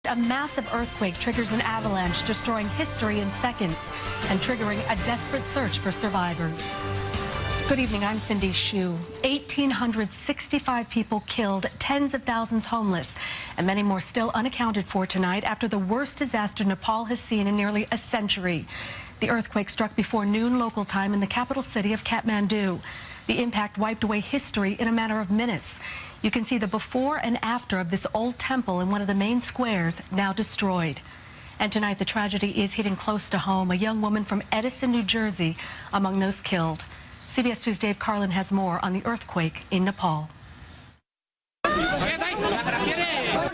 A massive earthquake triggers an avalanche, destroying history in seconds and triggering a desperate search for survivors. Good evening, I'm Cindy Hsu. 1,865 people killed, tens of thousands homeless, and many more still unaccounted for tonight after the worst disaster Nepal has seen in nearly a century. The earthquake struck before noon local time in the capital city of Kathmandu. The impact wiped away history in a matter of minutes. You can see the before and after of this old temple in one of the main squares, now destroyed. And tonight the tragedy is hitting close to home. A young woman from Edison, New Jersey, among those killed. CBS 2's Dave Carlin has more on the earthquake in Nepal.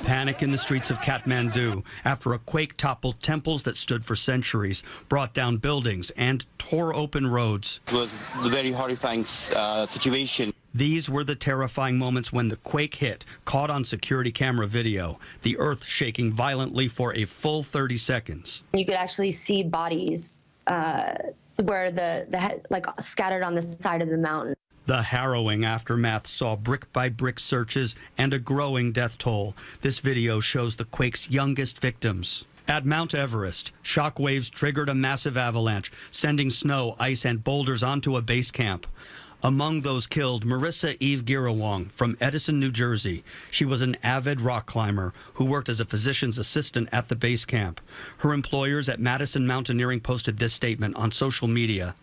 Panic in the streets of Kathmandu after a quake toppled temples that stood for centuries, brought down buildings, and tore open roads. It was a very horrifying situation. These were the terrifying moments when the quake hit, caught on security camera video, the earth shaking violently for a full 30 seconds. You could actually see bodies where the head, like scattered on the side of the mountain. The harrowing aftermath saw brick-by-brick searches and a growing death toll. This video shows the quake's youngest victims. At Mount Everest, shock waves triggered a massive avalanche, sending snow, ice, and boulders onto a base camp. Among those killed, Marissa Eve Girawong from Edison, New Jersey. She was an avid rock climber who worked as a physician's assistant at the base camp. Her employers at Madison Mountaineering posted this statement on social media.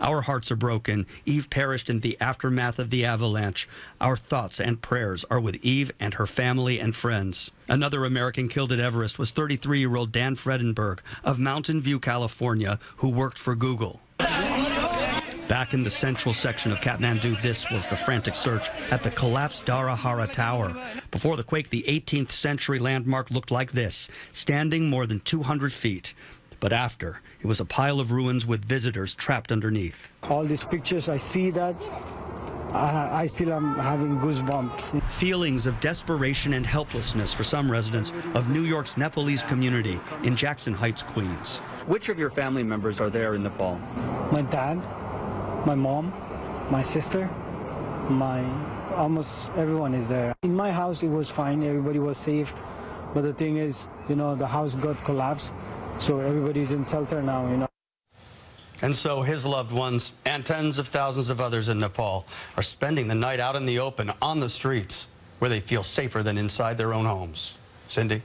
"Our hearts are broken. Eve perished in the aftermath of the avalanche. Our thoughts and prayers are with Eve and her family and friends." Another American killed at Everest was 33-year-old Dan Fredenberg of Mountain View, California, who worked for Google. Back in the central section of Kathmandu, this was the frantic search at the collapsed Darahara Tower. Before the quake, the 18th century landmark looked like this, standing more than 200 feet. But after, it was a pile of ruins with visitors trapped underneath. All these pictures, I see that, I still am having goosebumps. Feelings of desperation and helplessness for some residents of New York's Nepalese community in Jackson Heights, Queens. Which of your family members are there in Nepal? My dad, my mom, my sister, almost everyone is there. In my house, it was fine. Everybody was safe. But the thing is, the house got collapsed. So everybody's in shelter now, And so his loved ones and tens of thousands of others in Nepal are spending the night out in the open on the streets where they feel safer than inside their own homes. Cindy?